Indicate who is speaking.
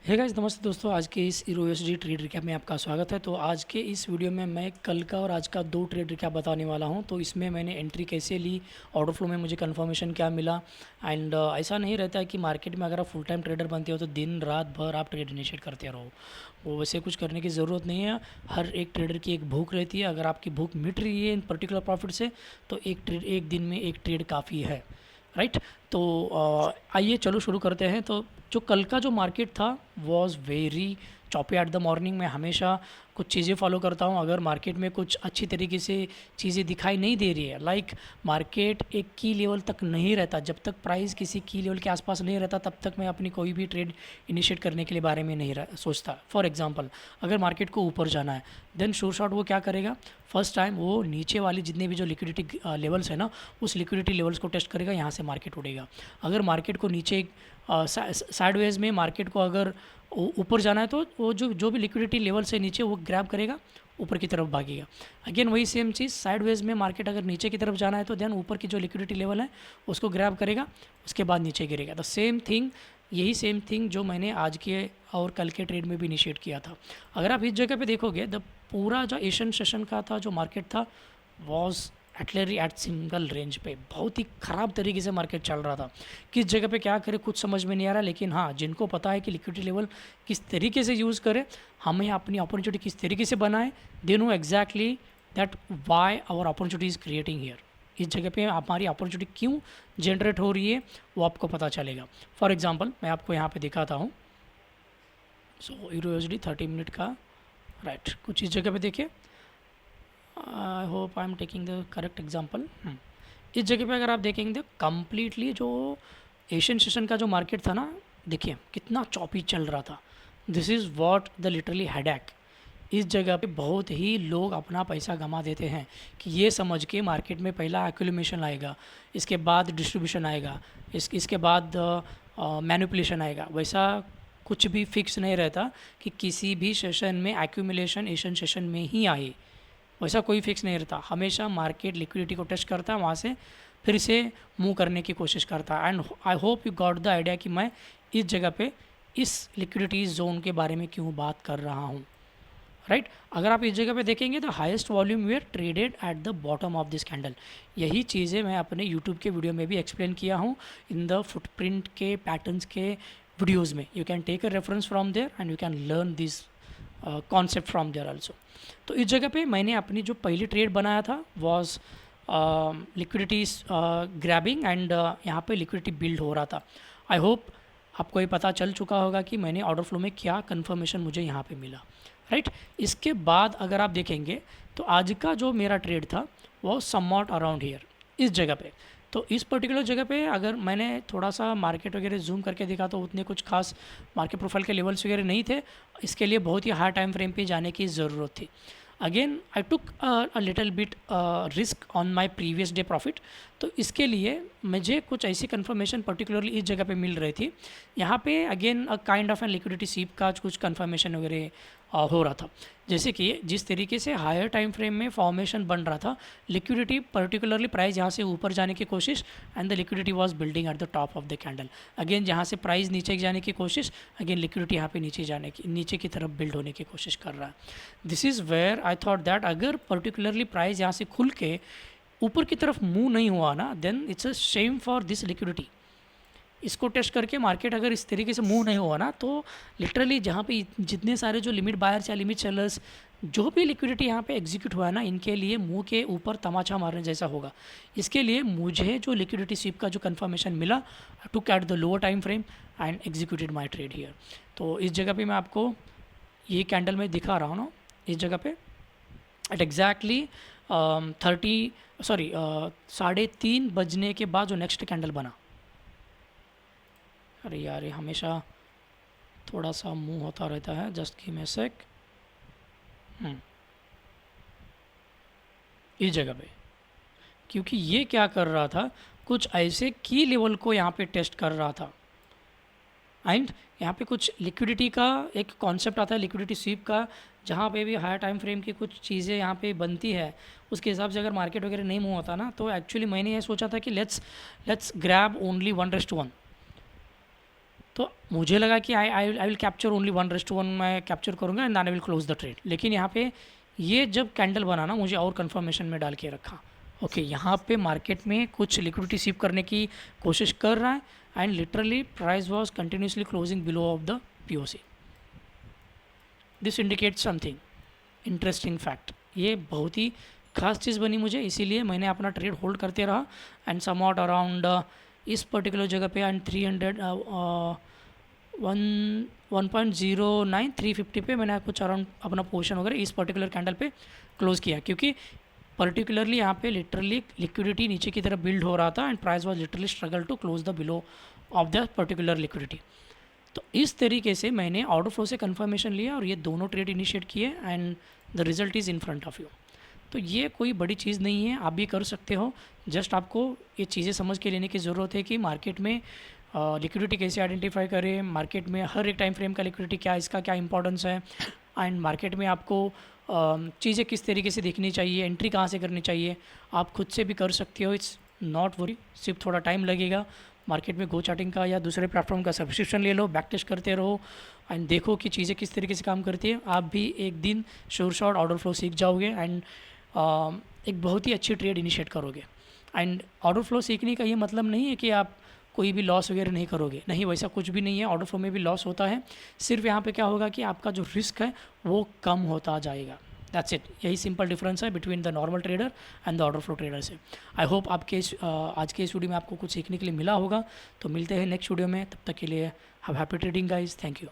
Speaker 1: Hey guys, नमस्ते दोस्तों। आज के इस ईरो यूएसडी ट्रेड रिकैप में आपका स्वागत है। तो आज के इस वीडियो में मैं कल का और आज का दो ट्रेड रिकैप बताने वाला हूं। तो इसमें मैंने एंट्री कैसे ली, ऑर्डर फ्लो में मुझे कंफर्मेशन क्या मिला। एंड ऐसा नहीं रहता है कि मार्केट में अगर आप फुल टाइम ट्रेडर बनते हो तो दिन रात भर आप ट्रेड इनिशिएट करते रहो। वो वैसे कुछ करने की ज़रूरत नहीं है। हर एक ट्रेडर की एक भूख रहती है। अगर आपकी भूख मिट रही है इन पर्टिकुलर प्रॉफिट से तो एक दिन में एक ट्रेड काफ़ी है, राइट। तो आइए चलो शुरू करते हैं। तो जो कल का जो मार्केट था was very choppy at the morning. मैं हमेशा कुछ चीज़ें फॉलो करता हूँ। अगर मार्केट में कुछ अच्छी तरीके से चीज़ें दिखाई नहीं दे रही है, लाइक मार्केट एक की लेवल तक नहीं रहता, जब तक प्राइस किसी की लेवल के आसपास नहीं रहता तब तक मैं अपनी कोई भी ट्रेड इनिशिएट करने के लिए बारे में नहीं सोचता। फॉर एग्जांपल, अगर मार्केट को ऊपर जाना है देन श्योर शॉट वो क्या करेगा, फर्स्ट टाइम वो नीचे वाली जितने भी जो लिक्विडिटी लेवल्स है ना, उस लिक्विडिटी लेवल्स को टेस्ट करेगा, यहाँ से मार्केट उड़ेगा। अगर मार्केट को नीचे साइडवेज में मार्केट को अगर ऊपर जाना है तो वो जो भी लिक्विडिटी लेवल से नीचे वो ग्रैब करेगा, ऊपर की तरफ भागेगा। अगेन वही सेम चीज़, साइडवेज में मार्केट अगर नीचे की तरफ जाना है तो देन ऊपर की जो लिक्विडिटी लेवल है उसको ग्रैब करेगा, उसके बाद नीचे गिरेगा। द सेम थिंग, यही सेम थिंग जो मैंने आज के और कल के ट्रेड में भी इनिशिएट किया था। अगर आप इस जगह पे देखोगे, द पूरा जो एशियन सेशन का था जो मार्केट था वॉज एटलरी एट सिंगल रेंज पे। बहुत ही ख़राब तरीके से मार्केट चल रहा था। किस जगह पे क्या करे कुछ समझ में नहीं आ रहा, लेकिन हाँ, जिनको पता है कि लिक्विडिटी लेवल किस तरीके से यूज़ करें, हमें अपनी अपॉर्चुनिटी किस तरीके से बनाए, they know exactly that why our opportunity is creating here. इस जगह पे हमारी अपॉर्चुनिटी क्यों जनरेट हो रही है वो आपको पता चलेगा। फॉर एग्जांपल मैं आपको यहाँ पे दिखाता हूँ। सो यूरो यूएसडी 30 मिनट का, राइट। कुछ इस जगह पे देखिए, I hope I am taking the correct example. इस जगह पे अगर आप देखेंगे तो कम्प्लीटली जो एशियन सेशन का जो मार्केट था ना, देखिए कितना चॉपी चल रहा था। This is what the literally headache. इस जगह पे बहुत ही लोग अपना पैसा गंवा देते हैं कि ये समझ के मार्केट में पहला एक्यूमुलेशन आएगा, इसके बाद डिस्ट्रीब्यूशन आएगा, इसके बाद मैनिपुलेशन आएगा। वैसा कुछ भी फिक्स नहीं रहता कि किसी भी सेशन में एक्यूमुलेशन एशियन सेशन में ही आए, वैसा कोई फिक्स नहीं रहता। हमेशा मार्केट लिक्विडिटी को टेस्ट करता है, वहाँ से फिर से मूव करने की कोशिश करता है। And I hope you got the idea कि मैं इस जगह पे इस लिक्विडिटी जोन के बारे में क्यों बात कर रहा हूँ, राइट। अगर आप इस जगह पे देखेंगे तो highest volume were traded at the bottom of this candle. यही चीज़ें मैं अपने यूट्यूब के वीडियो में भी एक्सप्लेन किया हूँ, इन द फुटप्रिंट के पैटर्न्स के वीडियोज़ में। You can take a reference from there and you can learn this concept from there also. तो इस जगह पे मैंने अपनी जो पहली ट्रेड बनाया था वॉज लिक्विडिटी ग्रैबिंग एंड यहाँ पे लिक्विडिटी बिल्ड हो रहा था। आई होप आपको ये पता चल चुका होगा कि मैंने ऑर्डर फ्लो में क्या कंफर्मेशन मुझे यहाँ पे मिला, राइट। इसके बाद अगर आप देखेंगे तो आज का जो मेरा ट्रेड था वो समवॉट अराउंड हियर, इस जगह पे। तो इस पर्टिकुलर जगह पे अगर मैंने थोड़ा सा मार्केट वगैरह जूम करके देखा तो उतने कुछ खास मार्केट प्रोफाइल के लेवल्स वगैरह नहीं थे। इसके लिए बहुत ही हाई टाइम फ्रेम पे जाने की ज़रूरत थी। Again I took a little bit risk on my previous day profit. तो इसके लिए मुझे कुछ ऐसी कंफर्मेशन पर्टिकुलरली इस जगह पे मिल रही थी। यहाँ पे again a kind of an liquidity sweep का कुछ कंफर्मेशन वगैरह हो रहा था। जैसे कि जिस तरीके से हायर टाइम फ्रेम में फॉर्मेशन बन रहा था, लिक्विडिटी पर्टिकुलरली प्राइस यहाँ से ऊपर जाने की कोशिश and the liquidity was building at the top of the candle. Again जहाँ से प्राइस नीचे जाने की कोशिश, अगेन लिक्विडिटी यहाँ पे नीचे की तरफ बिल्ड होने की कोशिश कर रहा है। This is where I thought that अगर पर्टिकुलरली प्राइस यहाँ से खुल के ऊपर की तरफ मूव नहीं हुआ ना, then it's a shame for this liquidity. इसको टेस्ट करके मार्केट अगर इस तरीके से मूव नहीं हुआ ना, तो लिटरली जहाँ पे जितने सारे जो लिमिट बायर्स या लिमिट सेलर्स जो भी लिक्विडिटी यहाँ पे एग्जीक्यूट हुआ है ना, इनके लिए मुंह के ऊपर तमाचा मारने जैसा होगा। इसके लिए मुझे जो लिक्विडिटी स्वीप का जो कंफर्मेशन मिला, took at the lower time frame and executed my trade here. तो इस जगह पे मैं आपको ये कैंडल में दिखा रहा हूँ ना, इस जगह पे एट एग्जैक्टली 3:30 बजने के बाद जो नेक्स्ट कैंडल बना, अरे यार ये हमेशा थोड़ा सा मूव होता रहता है, जस्ट गिव मी अ सेक। इस जगह पे क्योंकि ये क्या कर रहा था, कुछ ऐसे की लेवल को यहाँ पे टेस्ट कर रहा था। एंड यहाँ पे कुछ लिक्विडिटी का एक कॉन्सेप्ट आता है, लिक्विडिटी स्वीप का, जहाँ पे भी हायर टाइम फ्रेम की कुछ चीज़ें यहाँ पे बनती है, उसके हिसाब से अगर मार्केट वगैरह नहीं मूव होता ना, तो एक्चुअली मैंने ये सोचा था कि लेट्स ग्रैब ओनली 1:1। तो मुझे लगा कि आई विल कैप्चर ओनली 1:1 मैं कैप्चर करूँगा and then I will close the trade. लेकिन यहाँ पे ये जब कैंडल बना ना, मुझे और कंफर्मेशन में डाल के रखा, ओके यहाँ पे मार्केट में कुछ लिक्विडिटी सीप करने की कोशिश कर रहा है and literally price was continuously closing below of the POC. This indicate something interesting fact. ये बहुत ही खास चीज़ बनी मुझे, इसीलिए मैंने अपना ट्रेड होल्ड करते रहा एंड समवॉट अराउंड इस पर्टिकुलर जगह पे एंड 1.09 350 पे मैंने कुछ अराउंड अपना पोर्शन वगैरह इस पर्टिकुलर कैंडल पे क्लोज़ किया, क्योंकि पर्टिकुलरली यहाँ पे लिटरली लिक्विडिटी नीचे की तरफ बिल्ड हो रहा था and price was literally struggle to close the below of the particular liquidity. तो इस तरीके से मैंने ऑर्डर फ्लो से कंफर्मेशन लिया और ये दोनों ट्रेड इनिशिएट किए and the result is in front of you. तो ये कोई बड़ी चीज़ नहीं है, आप भी कर सकते हो। जस्ट आपको ये चीज़ें समझ के लेने की ज़रूरत है कि मार्केट में लिक्विडिटी कैसे आइडेंटिफाई करें, मार्केट में हर एक टाइम फ्रेम का लिक्विडिटी क्या, इसका क्या इंपॉर्टेंस है एंड मार्केट में आपको चीज़ें किस तरीके से देखनी चाहिए, एंट्री कहाँ से करनी चाहिए, आप खुद से भी कर सकते हो। इट्स नॉट वरी, सिर्फ थोड़ा टाइम लगेगा। मार्केट में गो चार्टिंग का या दूसरे प्लेटफॉर्म का सब्सक्रिप्शन ले लो, बैक टेस्ट करते रहो एंड देखो कि चीज़ें किस तरीके से काम करती है। आप भी एक दिन श्योर शॉट ऑर्डर फ्लो सीख जाओगे एंड एक बहुत ही अच्छी ट्रेड इनिशिएट करोगे। एंड ऑर्डर फ्लो सीखने का ये मतलब नहीं है कि आप कोई भी लॉस वगैरह नहीं करोगे, नहीं, वैसा कुछ भी नहीं है। ऑर्डर फ्लो में भी लॉस होता है, सिर्फ यहाँ पे क्या होगा कि आपका जो रिस्क है वो कम होता जाएगा। दैट्स इट, यही सिंपल डिफरेंस है between the normal trader and the order flow trader से। आई होप आपके आज के इस वीडियो में आपको कुछ सीखने के लिए मिला होगा। तो मिलते हैं नेक्स्ट वीडियो में, तब तक के लिए have happy trading guys, thank you.